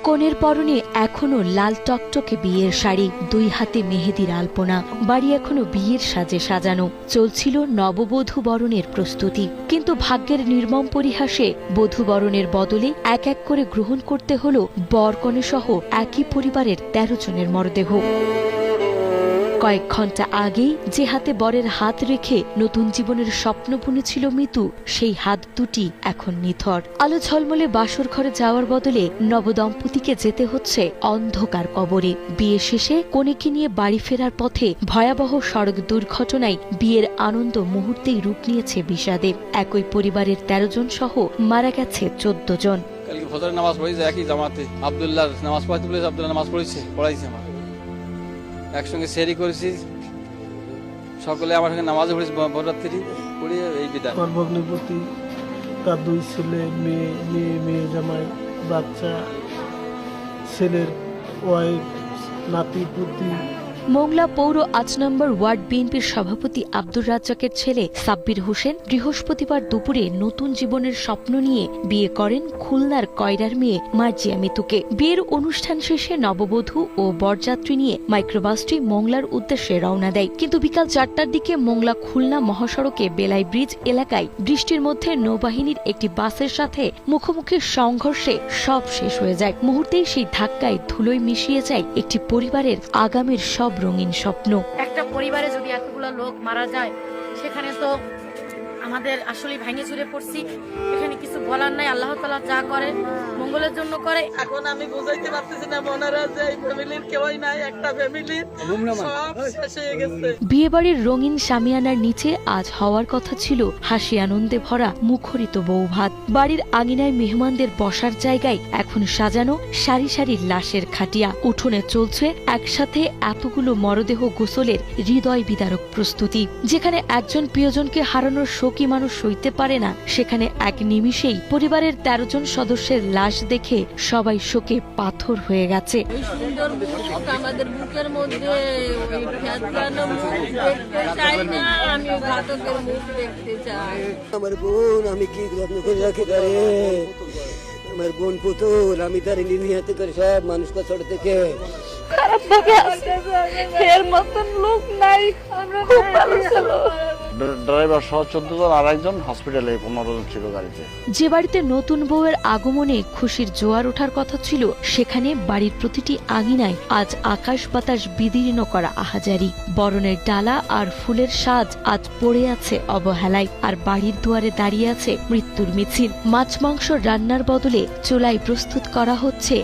কনের পরনে এখনো লাল টকটকে বিয়ের শাড়ি, দুই হাতে মেহেদির আলপনা। বাড়ি এখনো বিয়ের সাজে সাজানো। চলছিল নববধূ বরণের প্রস্তুতি, কিন্তু ভাগ্যের নির্মম পরিহাসে বধূ বরণের বদলে এক এক করে গ্রহণ করতে হলো বর কনে সহ একই পরিবারের ১৩ জনের মরদেহ। কয়েক ঘন্টা আগেই যে হাতে বরের হাত রেখে নতুন জীবনের স্বপ্ন বুনেছিল মিতু, সেই হাত দুটি এখন নিথর। আলো ঝলমলে বাসর ঘরে যাওয়ার বদলে নবদম্পতিকে যেতে হচ্ছে অন্ধকার কবরে। বিয়ে শেষে কনেকে নিয়ে বাড়ি ফেরার পথে ভয়াবহ সড়ক দুর্ঘটনায় বিয়ের আনন্দ মুহূর্তেই রূপ নিয়েছে বিষাদে। একই পরিবারের ১৩ জন সহ মারা গেছে ১৪ জন। কালকে ফজরের নামাজ পড়েছে একই জামাতে, আব্দুল্লাহ নামাজ পড়াইতে বলেছে, আব্দুল্লাহ নামাজ পড়াইছে আমার একসঙ্গে সেরি করেছি, সকলে আমার সঙ্গে নামাজে পড়েছি, বররাত্রি পড়িয়ে এই বিদায়। ভগ্নিপতি, তার ২ ছেলে, মেয়ে জামাই, বাচ্চা, ছেলের ওয়াইফ, নাতি পুতি। মোংলা পৌর ৮ নম্বর ওয়ার্ড বিএনপির সভাপতি আব্দুর রাজ্জাকের ছেলে সাব্বির হোসেন বৃহস্পতিবার দুপুরে নতুন জীবনের স্বপ্ন নিয়ে বিয়ে করেন খুলনার কয়রার মেয়ে মার্জিয়া মিতুকে। বিয়ের অনুষ্ঠান শেষে নববধূ ও বরযাত্রী নিয়ে মাইক্রোবাসটি মোংলার উদ্দেশ্যে রওনা দেয়, কিন্তু বিকাল ৪টার দিকে মোংলা খুলনা মহাসড়কে বেলাই ব্রিজ এলাকায় বৃষ্টির মধ্যে নৌবাহিনীর একটি বাসের সাথে মুখোমুখি সংঘর্ষে সব শেষ হয়ে যায়। মুহূর্তেই সেই ধাক্কায় ধুলোয় মিশিয়ে যায় একটি পরিবারের আগামীর সব রঙিন স্বপ্ন। একটা পরিবারে যদি এতগুলো লোক মারা যায়, সেখানে তো আমাদের আসলে ভেঙে চুরে পড়ছি। এখানে কিছু বলার নাই, আল্লাহ তাআলা যা করে মঙ্গলের জন্য করে। এখন আমি বুঝাইতে পারতেছি না মনারা যে এই ফ্যামিলির কেউই নাই, একটা ফ্যামিলির সব শেষ হয়ে গেছে। বিয়েবাড়ির রঙিন শামিয়ানার নিচে আজ হওয়ার কথা ছিল হাসি আনন্দে ভরা মুখরিত বৌভাত। বাড়ির আঙিনায় মেহমানদের বসার জায়গায় এখন সাজানো সারি সারি লাশের খাটিয়া। উঠোনে চলছে একসাথে এতগুলো মরদেহ গোসলের হৃদয় বিদারক প্রস্তুতি। যেখানে একজন প্রিয়জনকে হারানোর শোকই মানুষ সইতে পারে না, সেখানে এক নিমিষেই পরিবারের ১৩ জন সদস্যের লাশ দেখে সবাই শোকে পাথর হয়ে গেছে। ওই সুন্দর মুখ আমাদের বুকের মধ্যে, ওই ফ্যাতলানো মুখ দেখতে চাই না, আমি ঘাতকের মুখ দেখতে চাই। আমার বোন আমি কি যত্ন করে রাখি তারে, আমার বোন পুতুল আমি তার নিহাতে করে সব মানুষ ছোট থেকে খারাপ ভাবে আছে, এর মতন লোক নাই। আমরা খুব ভালো ছিল। ড্রাইভার সহ ১৪ জন আর একজন হসপিটালে ১৫ জন ছিল গাড়িতে। যে বাড়িতে নতুন বউয়ের আগমনে খুশির জোয়ার ওঠার কথা ছিল, সেখানে বাড়ির প্রতিটি আঙিনায় আজ আকাশ বাতাস বিদীর্ণ করা আহাজারি। বরণের ডালা আর ফুলের সাজ আজ পড়ে আছে অবহেলায়, আর বাড়ির দুয়ারে দাঁড়িয়ে আছে মৃত্যুর মিছিল। মাছ মাংস রান্নার বদলে চুলায় প্রস্তুত করা হচ্ছে